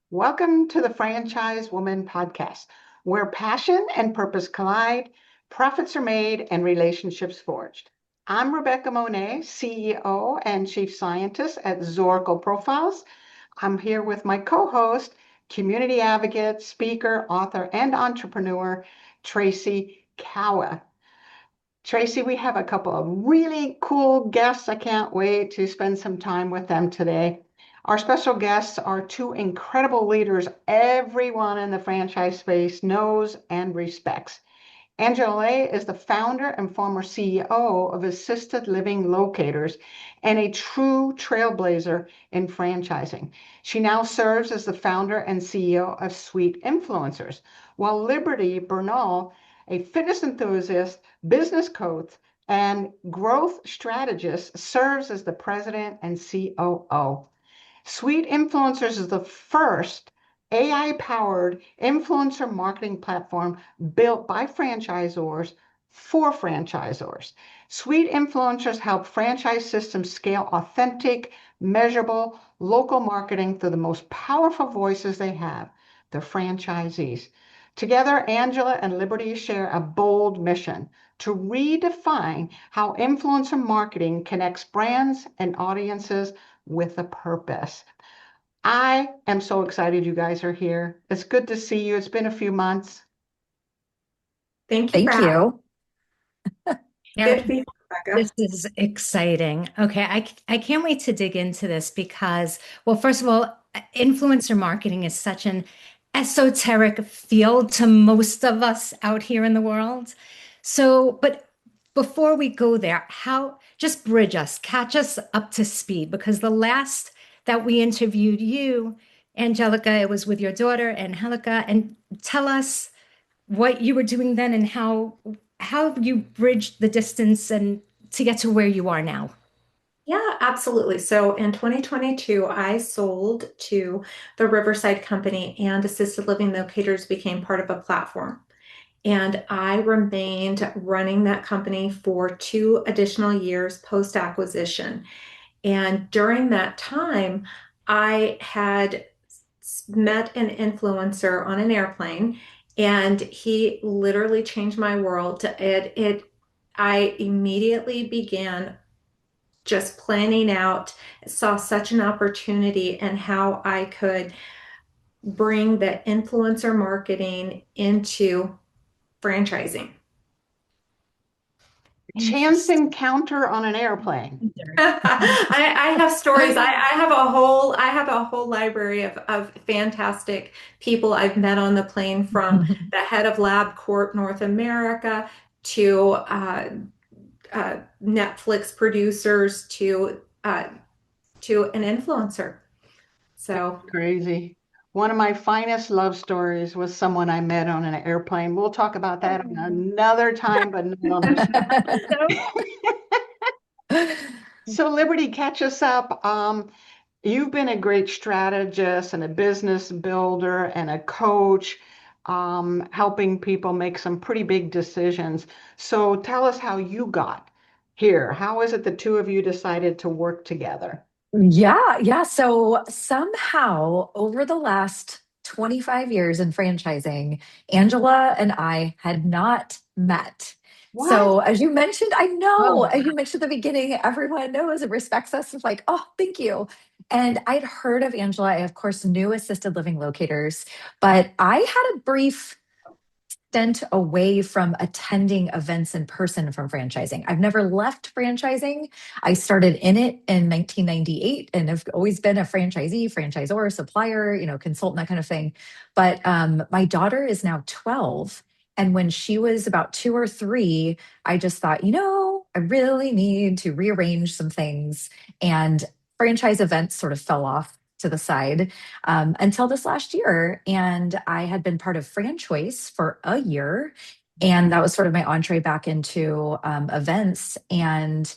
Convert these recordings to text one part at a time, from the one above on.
Welcome to the Franchise Woman podcast, where passion and purpose collide, profits are made, and relationships forged. I'm Rebecca Monet, CEO and Chief Scientist at Zoracle Profiles. I'm here with my co-host, community advocate, speaker, author, and entrepreneur, Tracy Kawa. Tracy, we have a couple of really cool guests. I can't wait to spend some time with them today. Our special guests are two incredible leaders everyone in the franchise space knows and respects. Angela Olea is the founder and former CEO of Assisted Living Locators and a true trailblazer in franchising. She now serves as the founder and CEO of Sweet Influencers, while Liberty Bernal, a fitness enthusiast, business coach, and growth strategist, serves as the president and COO. Sweet Influencers is the first AI-powered influencer marketing platform built by franchisors for franchisors. Sweet Influencers help franchise systems scale authentic, measurable, local marketing through the most powerful voices they have, the franchisees. Together, Angela and Liberty share a bold mission to redefine how influencer marketing connects brands and audiences with a purpose. I am so excited you guys are here. It's good to see you. It's been a few months. Thank you for Thank having you. me. Yeah, Good to be here, this Rebecca. is exciting. Okay, I can't wait to dig into this because, well, first of all, influencer marketing is such an esoteric field to most of us out here in the world. So, but before we go there, how just bridge us, catch us up to speed, because the last that we interviewed you, Angelica, it was with your daughter and Angelica, and tell us what you were doing then and how you bridged the distance and to get to where you are now. Yeah, absolutely. So in 2022, I sold to the Riverside Company, and Assisted Living Locators became part of a platform. And I remained running that company for 2 additional years post acquisition. And during that time, I had met an influencer on an airplane, and he literally changed my world. I immediately began just planning out, saw such an opportunity and how I could bring the influencer marketing into franchising. Chance Interesting. encounter on an airplane. I have stories. I have a whole library of fantastic people I've met on the plane, from the head of LabCorp North America to Netflix producers to an influencer. So Crazy. One of my finest love stories was someone I met on an airplane. We'll talk about that another time, but not on this. So, Liberty, catch us up. You've been a great strategist and a business builder and a coach, helping people make some pretty big decisions. So, tell us how you got here. How is it the two of you decided to work together? Yeah. So somehow over the last 25 years in franchising, Angela and I had not met. What? So as you mentioned, I know, Oh, as you mentioned at the beginning, everyone knows and respects us. It's like, oh, thank you. And I'd heard of Angela. I, of course, knew assisted living locators, but I had a brief stint away from attending events in person from franchising. I've never left franchising. I started in it in 1998 and have always been a franchisee, franchisor, supplier, consultant, that kind of thing. But my daughter is now 12. And when she was about 2 or 3, I just thought, I really need to rearrange some things. And franchise events sort of fell off to the side until this last year. And I had been part of Franchoice for a year. And that was sort of my entree back into events. And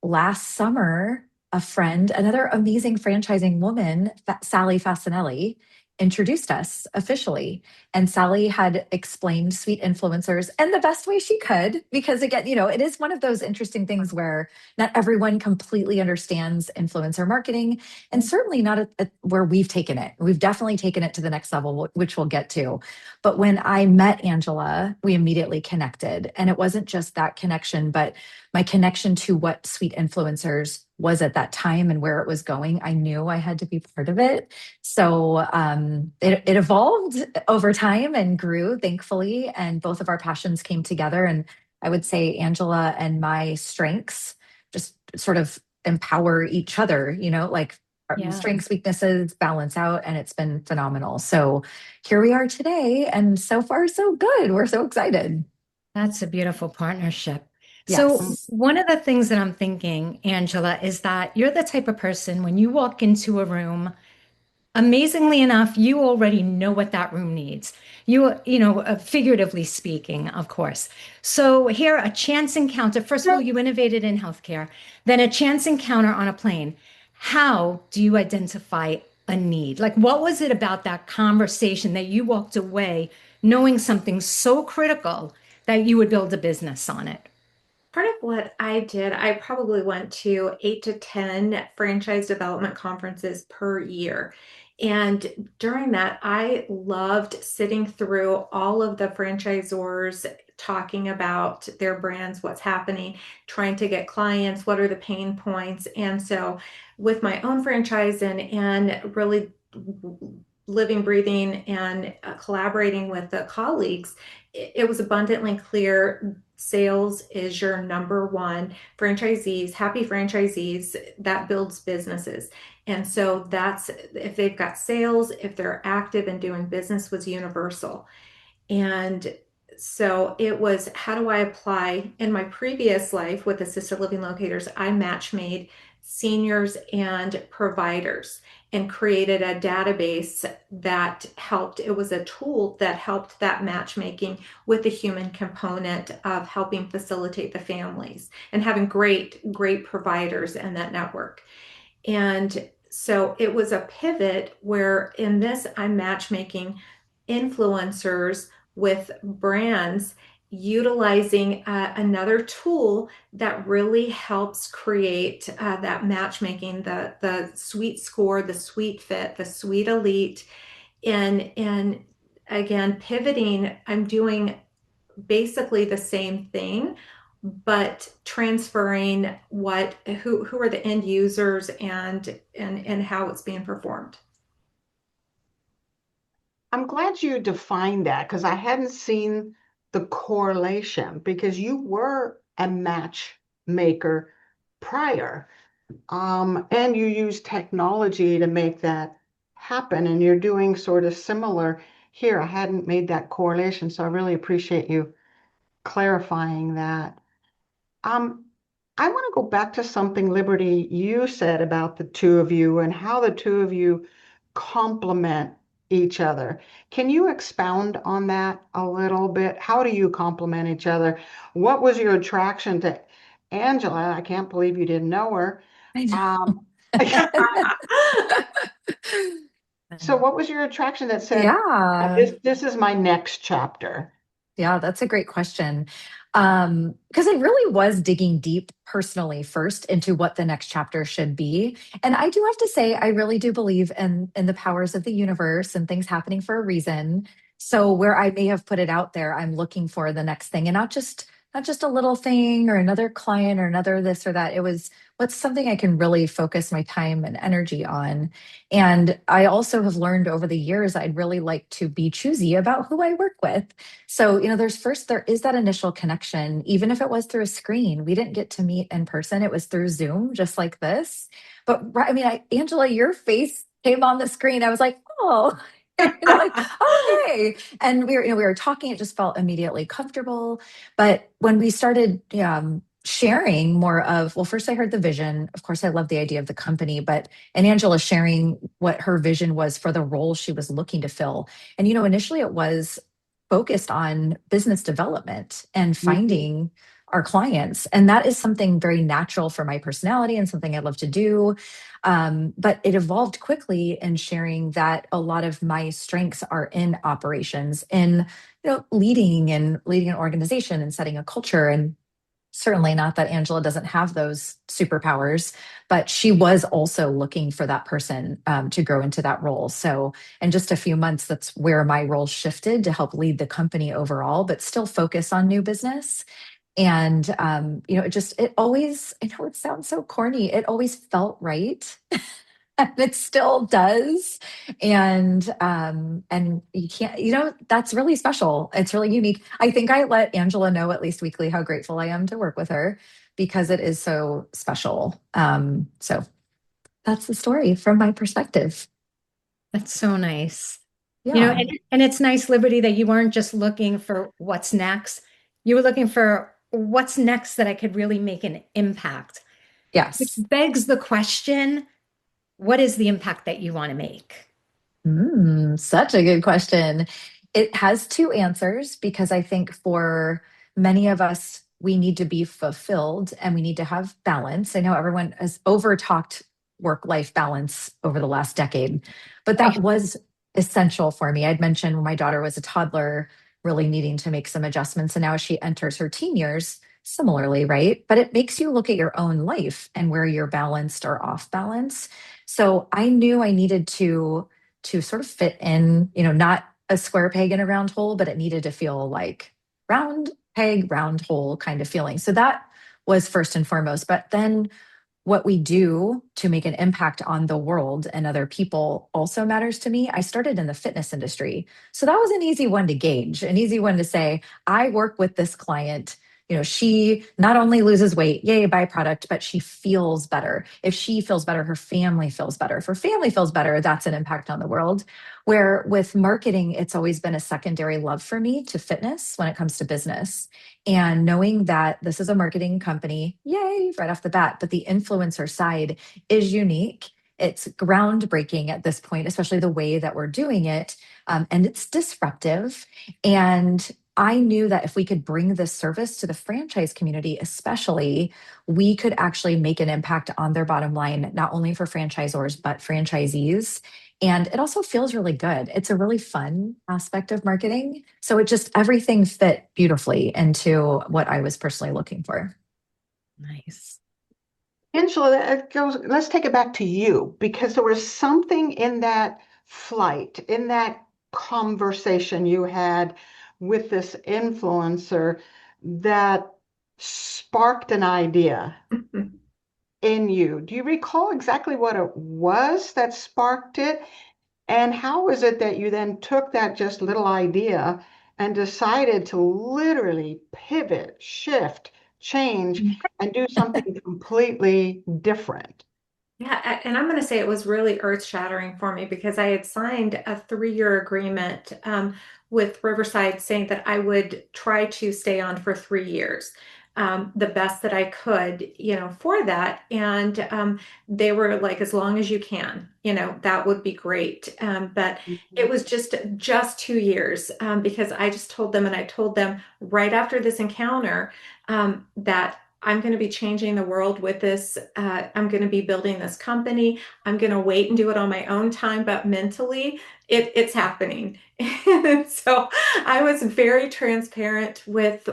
last summer, a friend, another amazing franchising woman, Sally Fasinelli, introduced us officially. And Sally had explained sweet influencers in the best way she could, because again, it is one of those interesting things where not everyone completely understands influencer marketing, and certainly not where we've taken it. We've definitely taken it to the next level, which we'll get to. But when I met Angela, we immediately connected. And it wasn't just that connection, but my connection to what sweet influencers was at that time and where it was going. I knew I had to be part of it. So it evolved over time and grew, thankfully. And both of our passions came together. And I would say Angela and my strengths just sort of empower each other, like our Yeah. strengths, weaknesses balance out, and it's been phenomenal. So here we are today, and so far, so good. We're so excited. That's a beautiful partnership. So Yes. one of the things that I'm thinking, Angela, is that you're the type of person when you walk into a room, amazingly enough, you already know what that room needs. Figuratively speaking, of course. So here, a chance encounter. First of all, you innovated in healthcare, then a chance encounter on a plane. How do you identify a need? Like, what was it about that conversation that you walked away knowing something so critical that you would build a business on it? Part of what I did, I probably went to 8 to 10 franchise development conferences per year. And during that, I loved sitting through all of the franchisors talking about their brands, what's happening, trying to get clients, what are the pain points. And so with my own franchise and really living, breathing, and collaborating with the colleagues, it was abundantly clear sales is your number one. Franchisees, happy franchisees, that builds businesses. And so that's, if they've got sales, if they're active and doing business, was universal. And so it was, how do I apply? In my previous life with assisted living locators, I match made seniors and providers and created a database that helped. It was a tool that helped that matchmaking with the human component of helping facilitate the families and having great providers in that network. And so it was a pivot where in this, I'm matchmaking influencers with brands utilizing another tool that really helps create that matchmaking, the sweet score, the sweet fit, the sweet elite. And again, pivoting, I'm doing basically the same thing, but transferring who are the end users and how it's being performed. I'm glad you defined that because I hadn't seen the correlation because you were a matchmaker prior. And you use technology to make that happen, and you're doing sort of similar here. I hadn't made that correlation, so I really appreciate you clarifying that. Um, I want to go back to something, Liberty, you said about the two of you and how the two of you complement each other. Can you expound on that a little bit? How do you complement each other? What was your attraction to Angela? I can't believe you didn't know her. I know. Um, so what was your attraction that said, Yeah. this is my next chapter? Yeah, that's a great question. Because I really was digging deep personally first into what the next chapter should be. And I do have to say, I really do believe in the powers of the universe and things happening for a reason. So where I may have put it out there, I'm looking for the next thing, and not just a little thing or another client or another this or that. It was what's something I can really focus my time and energy on. And I also have learned over the years I'd really like to be choosy about who I work with. So, there is that initial connection, even if it was through a screen. We didn't get to meet in person. It was through Zoom, just like this. But I mean, Angela, your face came on the screen. I was like, oh, like, oh, hey. And we were talking. It just felt immediately comfortable. But when we started sharing more of, well, first I heard the vision. Of course, I love the idea of the company, and Angela sharing what her vision was for the role she was looking to fill. And, initially it was focused on business development and finding our clients. And that is something very natural for my personality and something I love to do. But it evolved quickly in sharing that a lot of my strengths are in operations, in leading and leading an organization and setting a culture. And certainly not that Angela doesn't have those superpowers, but she was also looking for that person to grow into that role. So, in just a few months, that's where my role shifted to help lead the company overall, but still focus on new business. And it always, I know it sounds so corny, it always felt right. And it still does. And you can't, that's really special. It's really unique. I think I let Angela know at least weekly how grateful I am to work with her because it is so special. So that's the story from my perspective. That's so nice. Yeah. And it's nice, Liberty, that you weren't just looking for what's next. You were looking for what's next that I could really make an impact, which Yes. begs the question, what is the impact that you want to make? Such a good question. It has two answers because I think for many of us, we need to be fulfilled and we need to have balance. I know everyone has over talked work life balance over the last decade, but that Right. was essential for me. I'd mentioned when my daughter was a toddler, really needing to make some adjustments. And now as she enters her teen years, similarly, right? But it makes you look at your own life and where you're balanced or off balance. So I knew I needed to sort of fit in, not a square peg in a round hole, but it needed to feel like round peg, round hole kind of feeling. So that was first and foremost. But then what we do to make an impact on the world and other people also matters to me. I started in the fitness industry. So that was an easy one to gauge, an easy one to say, I work with this client. She not only loses weight, yay, byproduct, but she feels better. If she feels better, her family feels better. If her family feels better, that's an impact on the world. Where with marketing, it's always been a secondary love for me to fitness when it comes to business. And knowing that this is a marketing company, yay, right off the bat, but the influencer side is unique. It's groundbreaking at this point, especially the way that we're doing it. And it's disruptive. And I knew that if we could bring this service to the franchise community, especially, we could actually make an impact on their bottom line, not only for franchisors, but franchisees. And it also feels really good. It's a really fun aspect of marketing. So it just everything fit beautifully into what I was personally looking for. Nice. Angela, let's take it back to you because there was something in that flight, in that conversation you had with this influencer that sparked an idea in you. Do you recall exactly what it was that sparked it? And how is it that you then took that just little idea and decided to literally pivot, shift, change, and do something completely different? Yeah, and I'm going to say it was really earth-shattering for me because I had signed a 3-year agreement with Riverside saying that I would try to stay on for 3 years, the best that I could, for that. And they were like, as long as you can, that would be great. But it Mhm. was just 2 years because I just told them, and I told them right after this encounter that I'm going to be changing the world with this. I'm going to be building this company. I'm going to wait and do it on my own time, but mentally, it's happening. And so I was very transparent with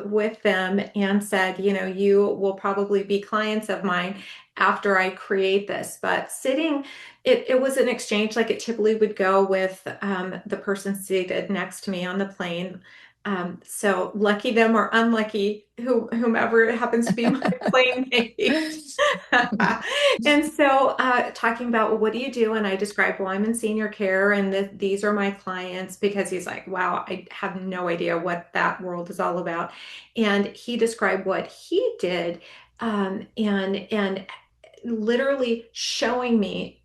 them and said, you will probably be clients of mine after I create this. But it was an exchange like it typically would go with the person seated next to me on the plane. So lucky them or unlucky, whomever happens to be my playmate. And so talking about, well, what do you do? And I described, well, I'm in senior care and these are my clients because he's like, wow, I have no idea what that world is all about. And he described what he did and literally showing me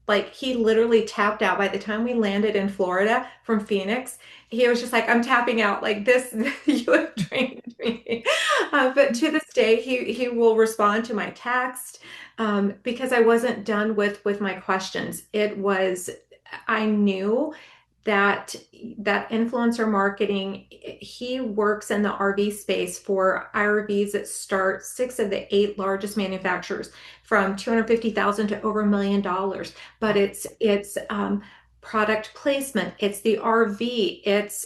like he literally tapped out by the time we landed in Florida from Phoenix. He was just like, I'm tapping out like this. You have trained me. But to this day, he will respond to my text because I wasn't done with my questions. It was, I knew that influencer marketing, he works in the RV space for RVs that start 6 of the 8 largest manufacturers from 250,000 to over $1 million. But it's product placement, it's the RV, it's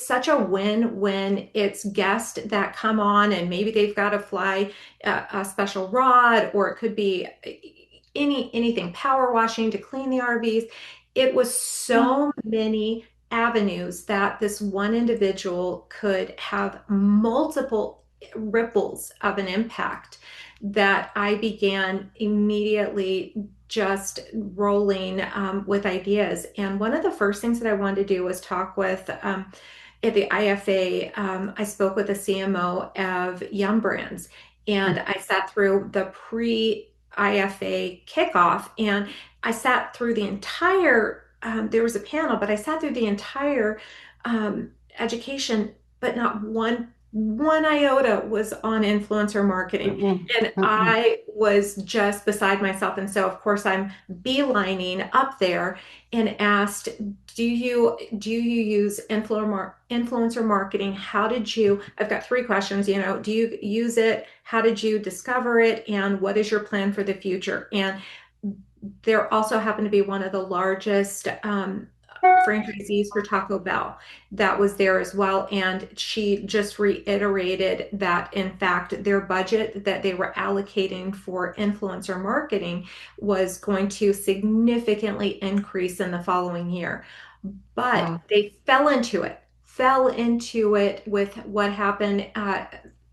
such a win when it's guests that come on and maybe they've got to fly a special rod, or it could be anything, power washing to clean the RVs. It was so many avenues that this one individual could have multiple ripples of an impact, that I began immediately just rolling with ideas. And one of the first things that I wanted to do was talk with at the IFA. I spoke with the CMO of Yum Brands, and I sat through the pre-IFA kickoff, and I sat through the entire, there was a panel, but I sat through the entire education, but not one iota was on influencer marketing. And I was just beside myself. And so, of course, I'm beelining up there and asked, do you use influencer marketing? How did you, I've got 3 questions, do you use it? How did you discover it? And what is your plan for the future? And there also happened to be one of the largest franchisees for Taco Bell that was there as well. And she just reiterated that, in fact, their budget that they were allocating for influencer marketing was going to significantly increase in the following year. But they fell into it with what happened.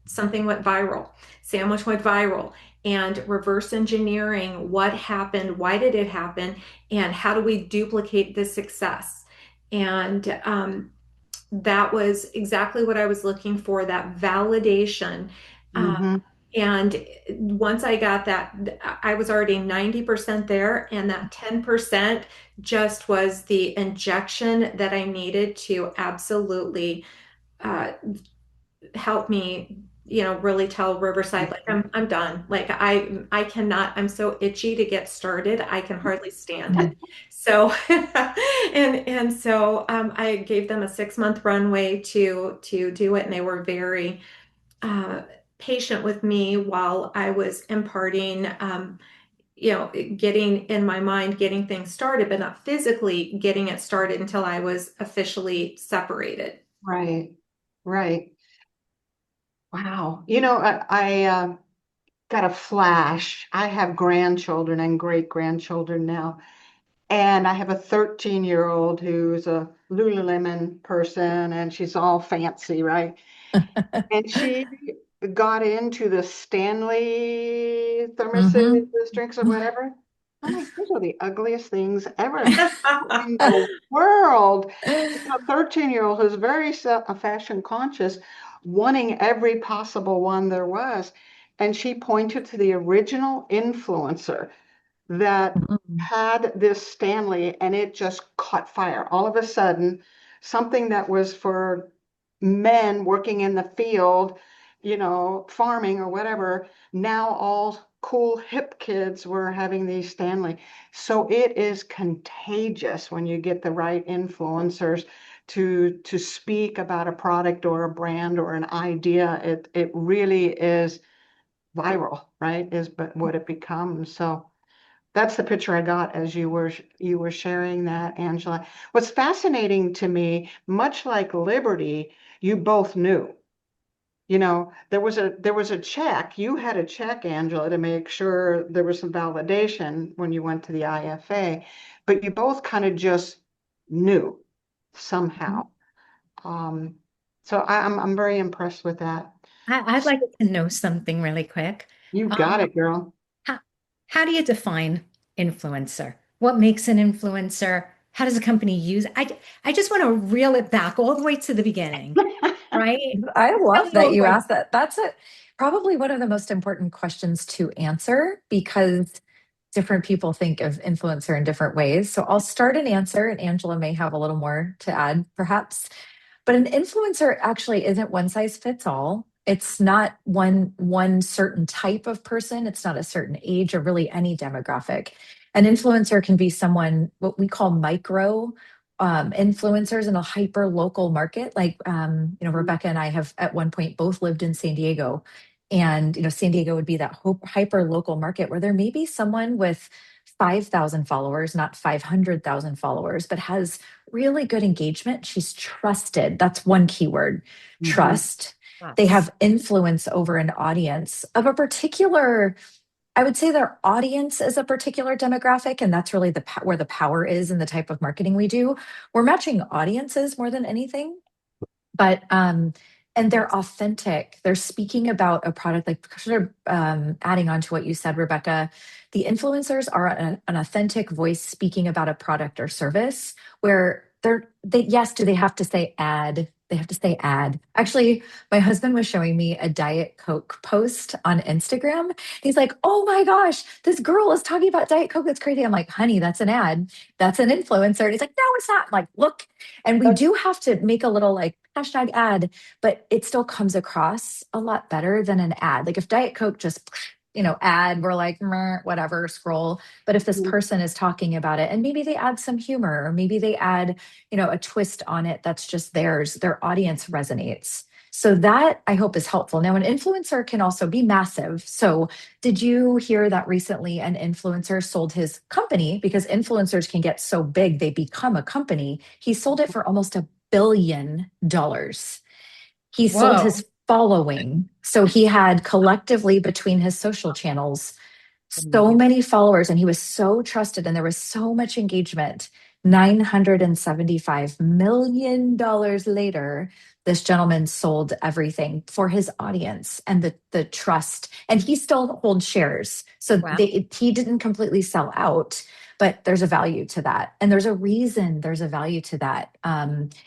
Something went viral. Sandwich went viral. And reverse engineering what happened, why did it happen, and how do we duplicate this success? And that was exactly what I was looking for, that validation. And once I got that, I was already 90% there, and that 10% just was the injection that I needed to absolutely help me, really tell Riverside, like, I'm done. Like, I cannot, I'm so itchy to get started. I can hardly stand it. So, and so, I gave them a 6-month runway to do it. And they were very, patient with me while I was imparting, getting in my mind, getting things started, but not physically getting it started until I was officially separated. Right. Wow. I got a flash. I have grandchildren and great-grandchildren now. And I have a 13-year-old who's a Lululemon person, and she's all fancy, right? And she got into the Stanley thermoses, drinks or whatever. I'm like, those are the ugliest things ever in the world. A 13-year-old who's very fashion conscious, wanting every possible one there was. And she pointed to the original influencer that had this Stanley, and it just caught fire. All of a sudden, something that was for men working in the field, farming or whatever, now all cool hip kids were having these Stanley. So it is contagious when you get the right influencers to speak about a product or a brand or an idea. It really is viral, right? Is but what it becomes. So that's the picture I got as you were sharing that, Angela. What's fascinating to me, much like Liberty, you both knew. There was a check. You had a check, Angela, to make sure there was some validation when you went to the IFA, but you both kind of just knew somehow. So I'm very impressed with that. I'd like to know something really quick. You got it, girl. How do you define influencer? What makes an influencer? How does a company use it? I just want to reel it back all the way to the beginning, right? I love that you asked that. That's probably one of the most important questions to answer, because different people think of influencer in different ways. So I'll start an answer, and Angela may have a little more to add, perhaps. But an influencer actually isn't one size fits all. It's not one certain type of person. It's not a certain age or really any demographic. An influencer can be someone what we call micro influencers in a hyper local market. Like, Rebecca and I have at one point both lived in San Diego. And, San Diego would be that hyper local market where there may be someone with 5,000 followers, not 500,000 followers, but has really good engagement. She's trusted. That's one keyword, Mhm. trust. They Yes. have influence over an audience of a particular, I would say their audience is a particular demographic, and that's really where the power is in the type of marketing we do. We're matching audiences more than anything, but and they're authentic. They're speaking about a product, like sort of adding on to what you said, Rebecca. The influencers are an authentic voice speaking about a product or service where yes, do they have to say ad? They have to say ad. Actually, my husband was showing me a Diet Coke post on Instagram. He's like, "Oh my gosh, this girl is talking about Diet Coke. That's crazy." I'm like, "Honey, that's an ad. That's an influencer." And he's like, "No, it's not." I'm like, look, and we That's do have to make a little like hashtag ad, but it still comes across a lot better than an ad. Like if Diet Coke just, ad, we're like, "Meh, whatever, scroll." But if this mhm. person is talking about it and maybe they add some humor or maybe they add, a twist on it that's just theirs, their audience resonates. So that I hope is helpful. Now, an influencer can also be massive. So, did you hear that recently an influencer sold his company because influencers can get so big they become a company? He sold it for almost $1 billion. He sold Whoa. his following. So he had collectively between his social channels so Amazing. many followers and he was so trusted and there was so much engagement. $975 million later, this gentleman sold everything for his audience and the trust. And he still holds shares. So Wow. he didn't completely sell out, but there's a value to that. And there's a reason there's a value to that.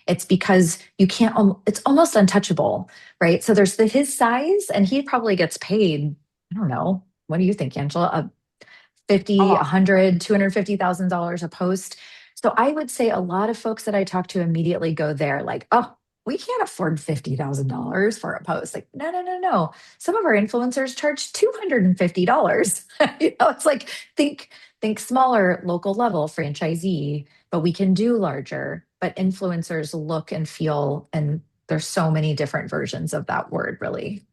It's because you can't, it's almost untouchable, right? So there's his size and he probably gets paid, I don't know, what do you think, Angela? 50, Oh, 100, $250,000 a post. So I would say a lot of folks that I talk to immediately go there like, oh, we can't afford $50,000 for a post. Like, no, no, no, no. Some of our influencers charge $250. It's like think smaller, local level franchisee, but we can do larger. But influencers look and feel, and there's so many different versions of that word, really.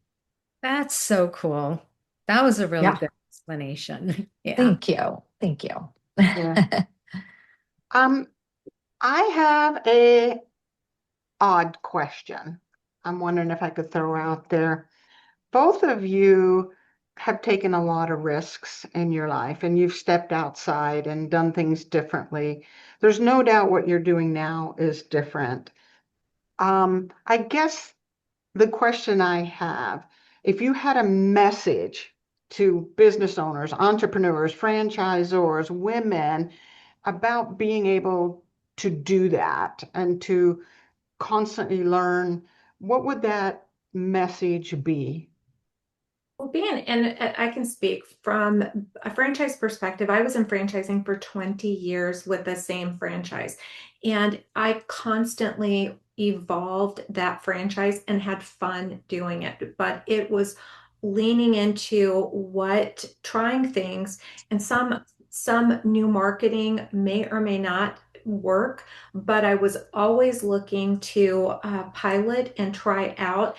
That's so cool. That was a really Yeah. good explanation. Yeah. Thank you. Thank you. yeah. Um, I have a odd question. I'm wondering if I could throw out there. Both of you have taken a lot of risks in your life and you've stepped outside and done things differently. There's no doubt what you're doing now is different. I guess the question I have, if you had a message to business owners, entrepreneurs, franchisors, women about being able to do that and to constantly learn, what would that message be? Well, and I can speak from a franchise perspective. I was in franchising for 20 years with the same franchise, and I constantly evolved that franchise and had fun doing it. But it was leaning into trying things, and some new marketing may or may not work, but I was always looking to pilot and try out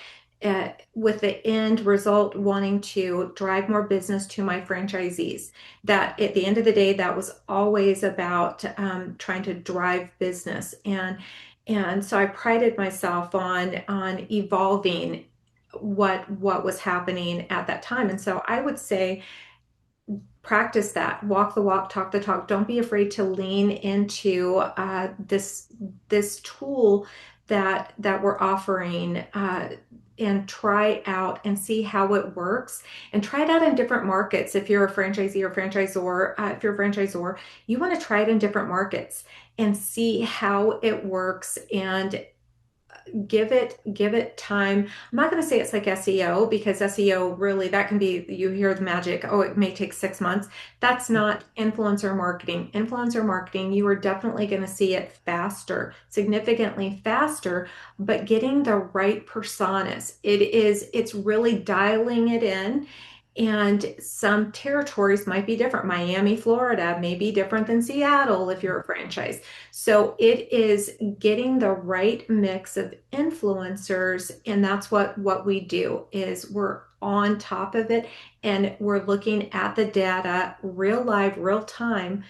with the end result wanting to drive more business to my franchisees. That at the end of the day, that was always about trying to drive business, and so I prided myself on evolving what was happening at that time. And so I would say practice that, walk the walk, talk the talk. Don't be afraid to lean into this tool that we're offering, and try out and see how it works, and try it out in different markets. If you're a franchisee or franchisor, if you're a franchisor, you want to try it in different markets and see how it works, and give it time. I'm not going to say it's like SEO, because SEO really, that can be, you hear the magic, oh, it may take 6 months. That's not influencer marketing. Influencer marketing, you are definitely going to see it faster, significantly faster, but getting the right personas. It's really dialing it in And some territories might be different. Miami, Florida may be different than Seattle if you're a franchise. So it is getting the right mix of influencers, and that's what we do is we're on top of it and we're looking at the data real live, real time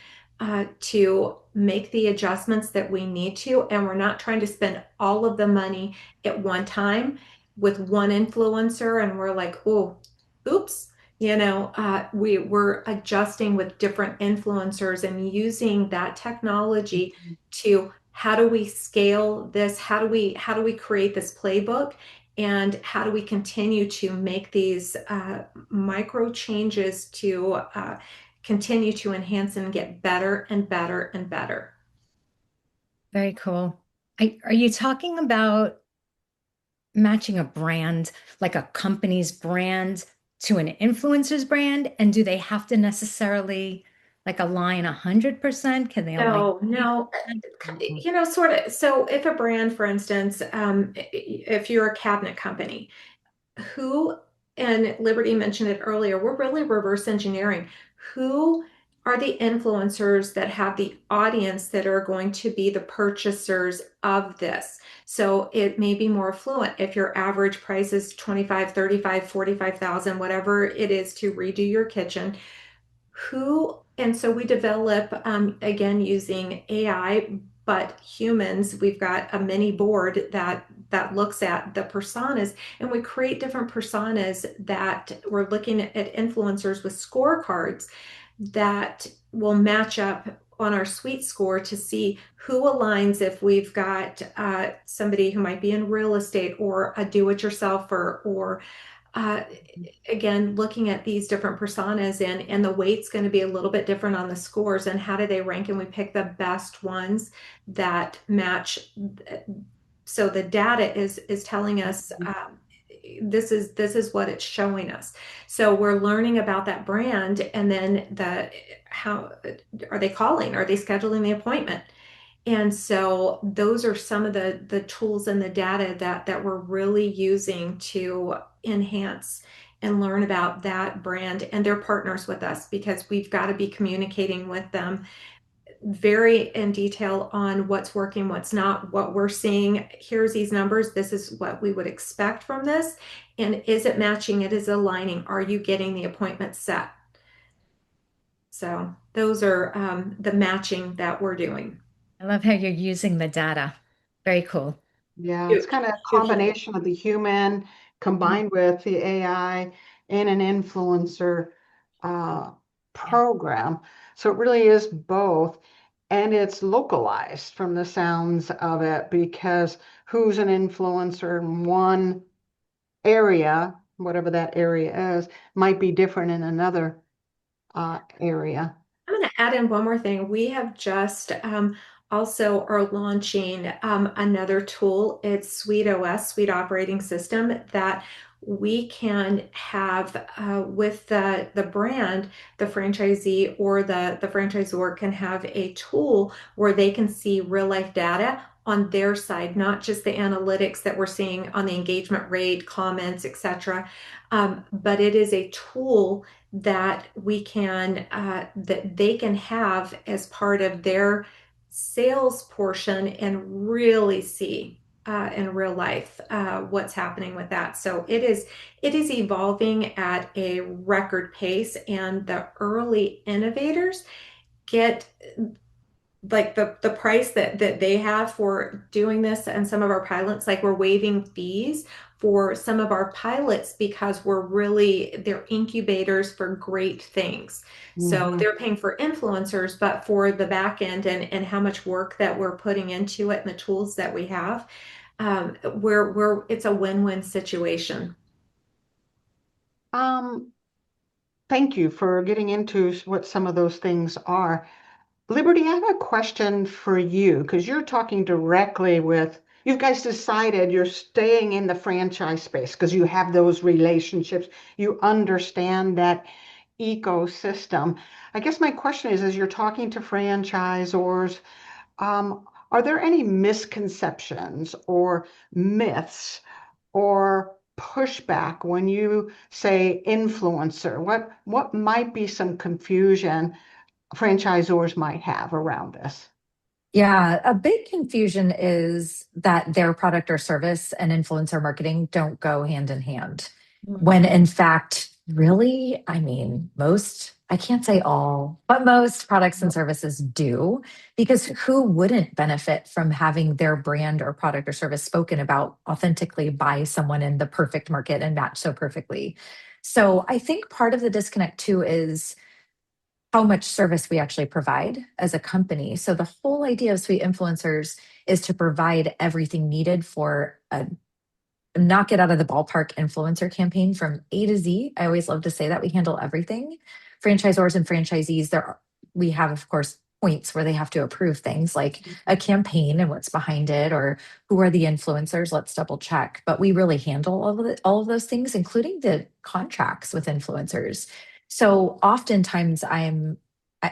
to make the adjustments that we need to. And we're not trying to spend all of the money at one time with one influencer and we're like, oh, oops. We're adjusting with different influencers and using that technology to how do we scale this? How do we create this playbook? And how do we continue to make these micro changes to continue to enhance and get better and better and better? Very cool. Are you talking about matching a brand, like a company's brand to an influencer's brand? And do they have to necessarily like align 100%? Can they align? No, sort of. So if a brand, for instance, if you're a cabinet company, who, and Liberty mentioned it earlier, we're really reverse engineering. Who are the influencers that have the audience that are going to be the purchasers of this? So it may be more affluent. If your average price is 25, 35, 45,000, whatever it is to redo your kitchen, and so we develop, again, using AI, but humans, we've got a mini board that looks at the personas, and we create different personas that we're looking at influencers with scorecards that will match up on our suite score to see who aligns if we've got somebody who might be in real estate or a do-it-yourselfer or uh, again, looking at these different personas and the weight's going to be a little bit different on the scores and how do they rank, and we pick the best ones that match. So the data is telling us this is what it's showing us. So we're learning about that brand, and then how are they calling? Are they scheduling the appointment? And so those are some of the tools and the data that we're really using to enhance and learn about that brand, and they're partners with us because we've got to be communicating with them very in detail on what's working, what's not, what we're seeing. Here's these numbers. This is what we would expect from this. And is it matching? It is aligning. Are you getting the appointment set? So those are the matching that we're doing. I love how you're using the data. Very cool. Yeah, it's Huge, kind of a huge. combination of the human combined with the AI and an influencer uh, Yeah. program. So it really is both. And it's localized from the sounds of it because who's an influencer in one area, whatever that area is, might be different in another area. I'm going to add in one more thing. We have just also are launching another tool. It's Suite OS, Suite Operating System, that we can have with the brand, the franchisee or the franchisor can have a tool where they can see real life data on their side, not just the analytics that we're seeing on the engagement rate, comments, etc. But it is a tool that that they can have as part of their sales portion and really see in real life what's happening with that. So it is evolving at a record pace, and the early innovators get like the price that they have for doing this. And some of our pilots, like, we're waiving fees for some of our pilots because they're incubators for great things. So Mhm. they're paying for influencers, but for the back end and how much work that we're putting into it and the tools that we have, it's a win-win situation. Um, Thank you for getting into what some of those things are. Liberty, I have a question for you because you're talking directly with, you guys decided you're staying in the franchise space because you have those relationships. You understand that ecosystem. I guess my question is, as you're talking to franchisors, are there any misconceptions or myths or pushback when you say influencer? What might be some confusion franchisors might have around this? Yeah, a big confusion is that their product or service and influencer marketing don't go hand in hand. When in fact, really, I mean, most, I can't say all, but most products and services do, because who wouldn't benefit from having their brand or product or service spoken about authentically by someone in the perfect market and matched so perfectly? So I think part of the disconnect too is how much service we actually provide as a company. So the whole idea of Sweet Influencers is to provide everything needed for a knock it out of the ballpark influencer campaign from A to Z. I always love to say that we handle everything. Franchisors and franchisees, we have, of course, points where they have to approve things like a campaign and what's behind it, or who are the influencers. Let's double check. But we really handle all of those things, including the contracts with influencers. So oftentimes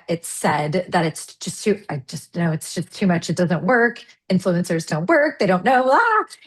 it's said that it's just too, I just know it's just too much. It doesn't work. Influencers don't work. They don't know.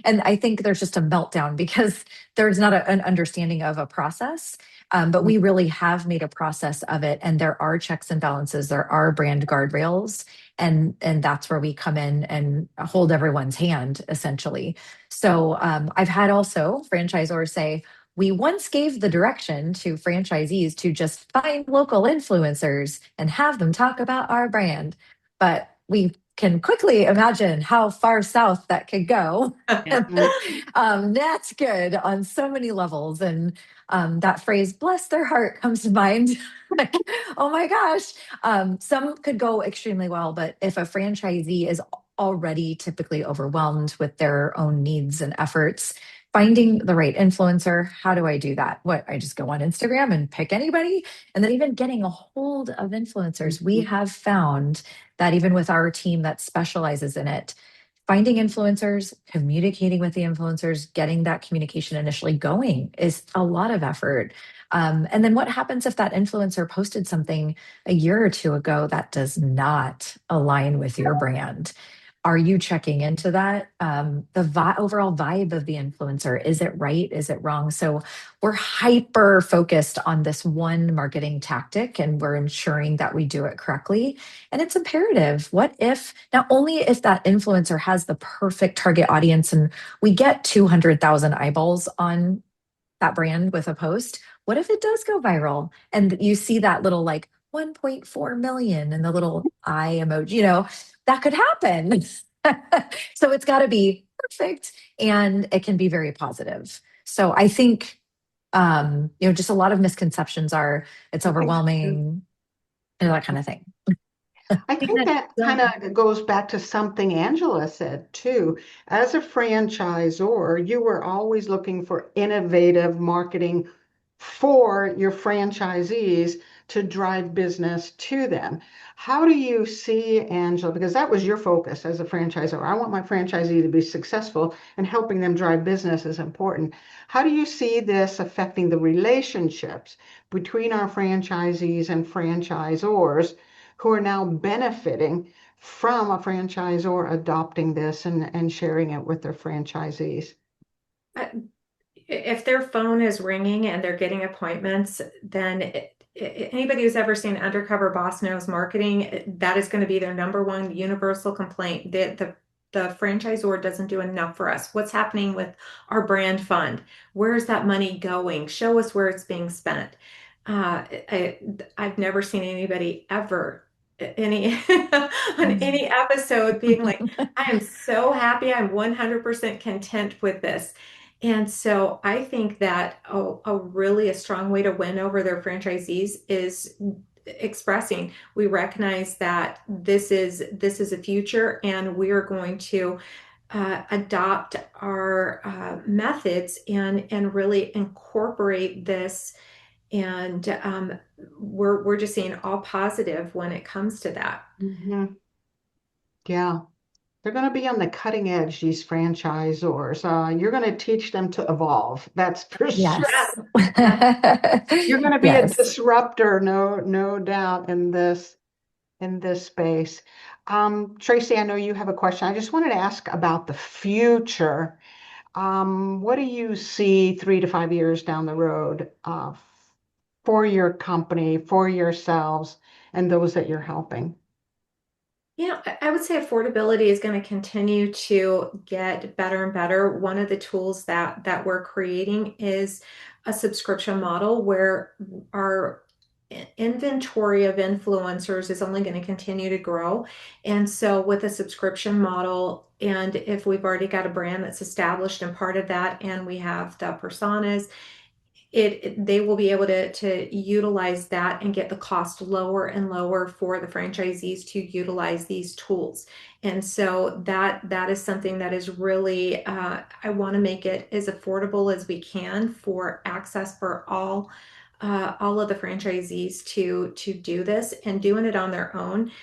And I think there's just a meltdown because there's not an understanding of a process. But we really have made a process of it. And there are checks and balances. There are brand guardrails. And that's where we come in and hold everyone's hand, essentially. So I've had also franchisors say, we once gave the direction to franchisees to just find local influencers and have them talk about our brand. But we can quickly imagine how far south that could go. That's good on so many levels. And that phrase, bless their heart, comes to mind. Like, oh my gosh. Some could go extremely well, but if a franchisee is already typically overwhelmed with their own needs and efforts, finding the right influencer, how do I do that? What, I just go on Instagram and pick anybody? And then even getting a hold of influencers, we have found that even with our team that specializes in it, finding influencers, communicating with the influencers, getting that communication initially going is a lot of effort. And then what happens if that influencer posted something a year or two ago that does not align with your brand? Are you checking into that? The overall vibe of the influencer, is it right? Is it wrong? So we're hyper focused on this one marketing tactic and we're ensuring that we do it correctly. And it's imperative. What if, not only if that influencer has the perfect target audience and we get 200,000 eyeballs on that brand with a post, what if it does go viral and you see that little like 1.4 million and the little eye emoji, that could happen. So it's got to be perfect and it can be very positive. So I think, just a lot of misconceptions are it's overwhelming, that kind of thing. I think that kind of goes back to something Angela said too. As a franchisor, you were always looking for innovative marketing for your franchisees to drive business to them. How do you see, Angela, because that was your focus as a franchisor. I want my franchisee to be successful and helping them drive business is important. How do you see this affecting the relationships between our franchisees and franchisors who are now benefiting from a franchisor adopting this and sharing it with their franchisees? If their phone is ringing and they're getting appointments, then anybody who's ever seen Undercover Boss Knows Marketing, that is going to be their number one universal complaint. The franchisor doesn't do enough for us. What's happening with our brand fund? Where's that money going? Show us where it's being spent. I've never seen anybody ever on any episode being like, I am so happy. I'm 100% content with this. And so I think that a really a strong way to win over their franchisees is expressing, we recognize that this is a future and we are going to adopt our methods and really incorporate this. And we're just seeing all positive when it comes to that. Mhm. Yeah. They're going to be on the cutting edge, these franchisors. You're going to teach them to evolve. That's for sure. Yes. You're going to be a Yes. disruptor, no doubt, in this space. Tracy, I know you have a question. I just wanted to ask about the future. What do you see 3 to 5 years down the road for your company, for yourselves, and those that you're helping? I would say affordability is going to continue to get better and better. One of the tools that we're creating is a subscription model where our inventory of influencers is only going to continue to grow. And so with a subscription model, and if we've already got a brand that's established and part of that, and we have the personas, they will be able to utilize that and get the cost lower and lower for the franchisees to utilize these tools. And so that is something that is really I want to make it as affordable as we can for access for all of the franchisees to do this and doing it on their own.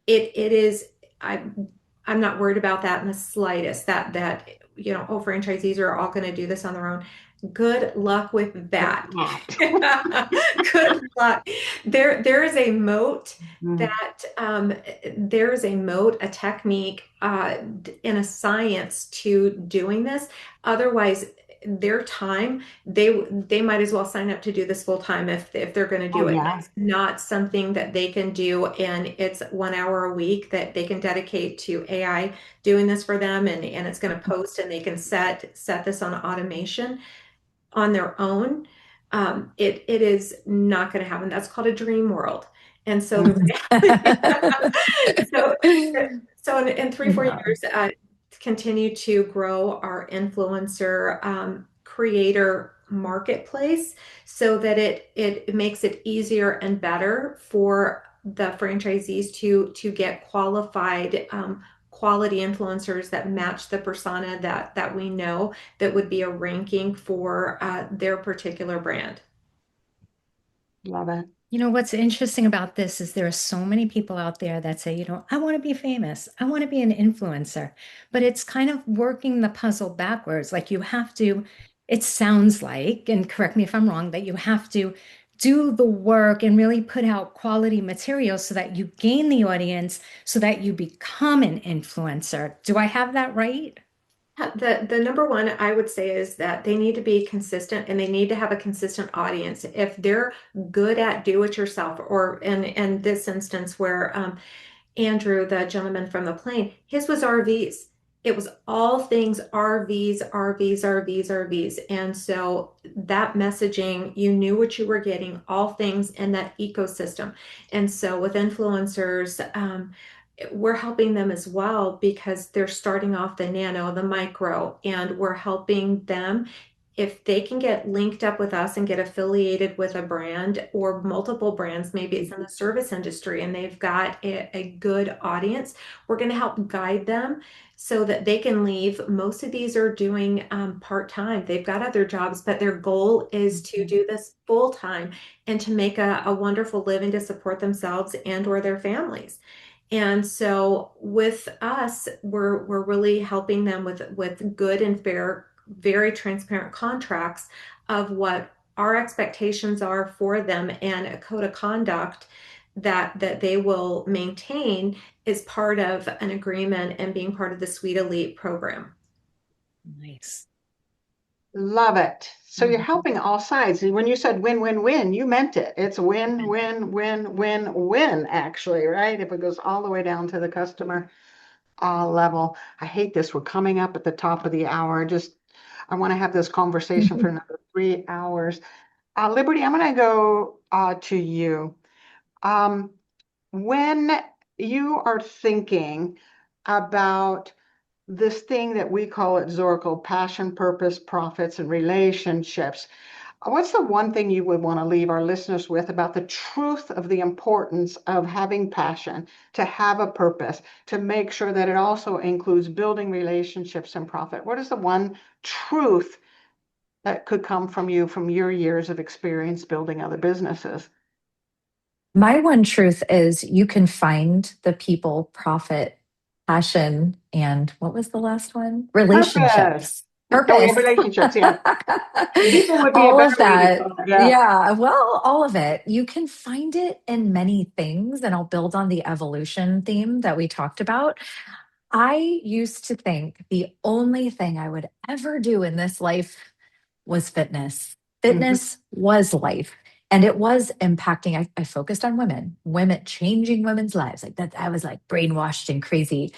It is I'm not worried about that in the slightest, that oh, franchisees are all going to do this on their own. Good luck with that. Good luck. There is a moat Mm. there is a moat, a technique, and a science to doing this. Otherwise, their time, they might as well sign up to do this full time if they're going to do Oh, it. yeah. It's not something that they can do, and it's 1 hour a week that they can dedicate to AI doing this for them, and it's going to post, and they can set this on automation on their own. It is not going to happen. That's called a dream world. And so so in 3 4 years, continue to grow our influencer creator marketplace so that it makes it easier and better for the franchisees to get qualified quality influencers that match the persona that we know that would be a ranking for their particular brand. Love it. What's interesting about this is there are so many people out there that say, I want to be famous. I want to be an influencer. But it's kind of working the puzzle backwards. Like you have to, it sounds like, and correct me if I'm wrong, that you have to do the work and really put out quality material so that you gain the audience, so that you become an influencer. Do I have that right? The number one I would say is that they need to be consistent and they need to have a consistent audience. If they're good at do it yourself, or in this instance where Andrew, the gentleman from the plane, his was RVs. It was all things RVs, RVs, RVs, RVs. And so that messaging, you knew what you were getting, all things in that ecosystem. And so with influencers, we're helping them as well because they're starting off the nano, the micro, and we're helping them. If they can get linked up with us and get affiliated with a brand or multiple brands, maybe it's in the service industry and they've got a good audience, we're going to help guide them so that they can leave. Most of these are doing part-time. They've got other jobs, but their goal is to do this full-time and to make a wonderful living to support themselves and or their families. And so with us, we're really helping them with good and fair, very transparent contracts of what our expectations are for them and a code of conduct that they will maintain as part of an agreement and being part of the Suite Elite program. Nice. Love it. So you're Mhm. helping all sides. And when you said win, win, win, you meant it. It's win, win, win, win, win, actually, right? If it goes all the way down to the customer level. I hate this. We're coming up at the top of the hour. I want to have this conversation for another 3 hours. Liberty, I'm going to go to you. When you are thinking about this thing that we call at Zorkel, passion, purpose, profits, and relationships, what's the one thing you would want to leave our listeners with about the truth of the importance of having passion, to have a purpose, to make sure that it also includes building relationships and profit? What is the one truth that could come from you from your years of experience building other businesses? My one truth is you can find the people, profit, passion, and what was the last one? Purpose. Relationships. Oh, yeah, Purpose. relationships. Yeah. Mission would be a All of better way to that. put it. Yeah. Yeah, well, all of it. You can find it in many things, and I'll build on the evolution theme that we talked about. I used to think the only thing I would ever do in this life was fitness. Mhm. Fitness was life. And it was impacting. I focused on women, changing women's lives. Like that, I was like brainwashed and crazy.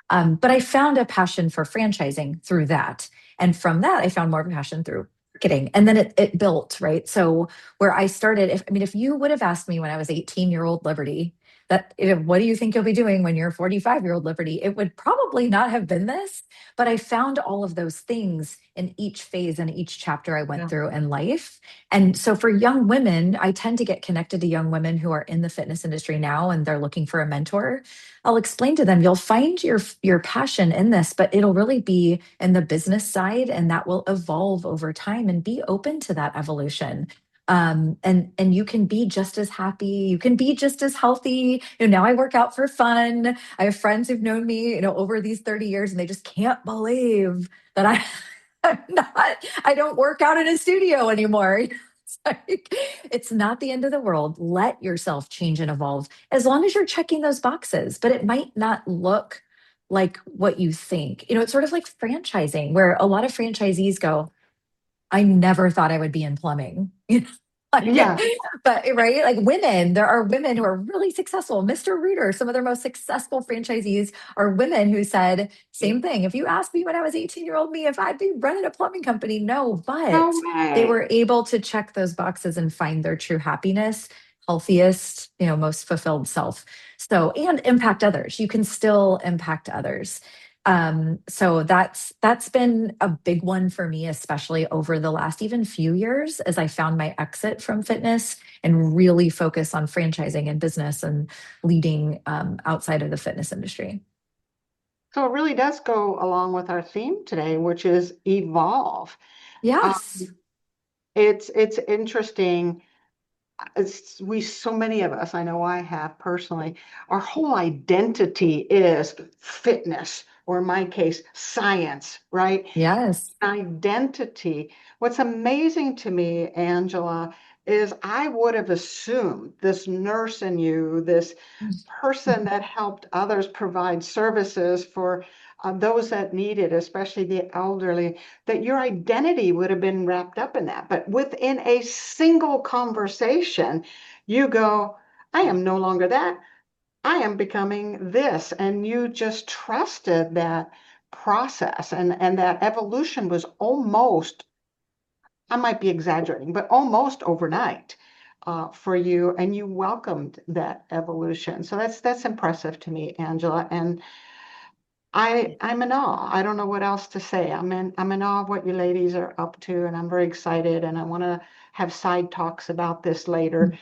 But I found a passion for franchising through that. And from that, I found more passion through marketing. And then it built, right? So where I started, if you would have asked me when I was 18-year-old Liberty, that what do you think you'll be doing when you're 45-year-old Liberty? It would probably not have been this, but I found all of those things in each phase and each chapter I went Yeah. through in life. And so for young women, I tend to get connected to young women who are in the fitness industry now and they're looking for a mentor. I'll explain to them, you'll find your passion in this, but it'll really be in the business side and that will evolve over time, and be open to that evolution. And you can be just as happy, you can be just as healthy. Now I work out for fun. I have friends who've known me, over these 30 years, and they just can't believe that I don't work out in a studio anymore. It's like, it's not the end of the world. Let yourself change and evolve as long as you're checking those boxes, but it might not look like what you think. It's sort of like franchising, where a lot of franchisees go, I never thought I would be in plumbing. Yeah. But right, like women, there are women who are really successful. Mr. Rooter, some of their most successful franchisees are women who said, same thing. If you asked me when I was 18-year-old me if I'd be running a plumbing company, no, No but they way. were able to check those boxes and find their true happiness, healthiest, most fulfilled self. So, and impact others. You can still impact others. So that's been a big one for me, especially over the last even few years, as I found my exit from fitness and really focus on franchising and business and leading outside of the fitness industry. So it really does go along with our theme today, which is evolve. Um, Yes. it's interesting. So many of us, I know I have personally, our whole identity is fitness, or in my case, science, right? Yes. Identity. What's amazing to me, Angela, is I would have assumed this nurse in you, this person that helped others provide services for those that need it, especially the elderly, that your identity would have been wrapped up in that. But within a single conversation, you go, I am no longer that. I am becoming this. And you just trusted that process, and that evolution was almost, I might be exaggerating, but almost overnight for you, and you welcomed that evolution. So that's impressive to me, Angela. And I'm in awe. I don't know what else to say. I'm in awe of what you ladies are up to, and I'm very excited. And I want to have side talks about this later.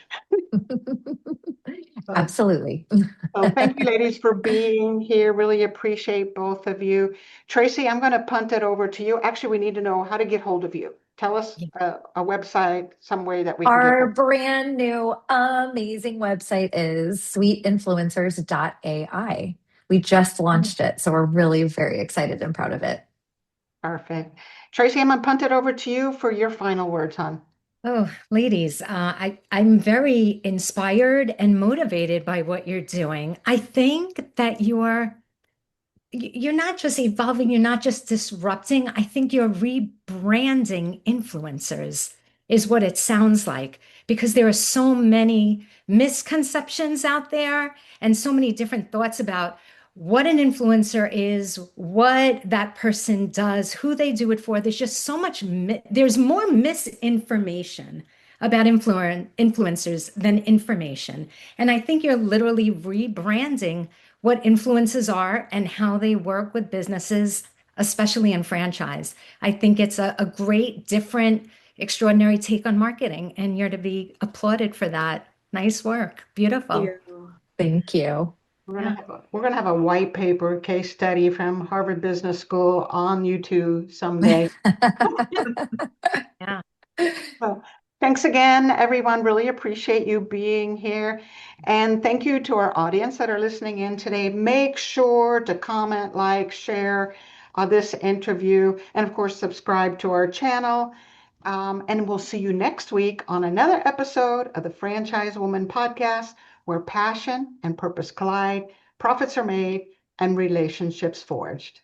So, Absolutely. so thank you, ladies, for being here. Really appreciate both of you. Tracy, I'm going to punt it over to you. Actually, we need to know how to get hold of you. Tell us a website, some way that we can get Our hold. brand new amazing website is sweetinfluencers.ai. We just launched it, so we're really very excited and proud of it. Perfect. Tracy, I'm going to punt it over to you for your final words, hon. Oh, ladies, I'm very inspired and motivated by what you're doing. I think that you're not just evolving, you're not just disrupting. I think you're rebranding influencers, is what it sounds like, because there are so many misconceptions out there and so many different thoughts about what an influencer is, what that person does, who they do it for. There's just so much, there's more misinformation about influencers than information. And I think you're literally rebranding what influences are and how they work with businesses, especially in franchise. I think it's a great, different, extraordinary take on marketing, and you're to be applauded for that. Nice work. Beautiful. You. Thank you. Yeah. We're gonna have a white paper case study from Harvard Business School on YouTube someday. Yeah. Well, thanks again, everyone. Really appreciate you being here. And thank you to our audience that are listening in today. Make sure to comment, like, share this interview, and of course, subscribe to our channel. And we'll see you next week on another episode of the Franchise Woman Podcast, where passion and purpose collide, profits are made, and relationships forged.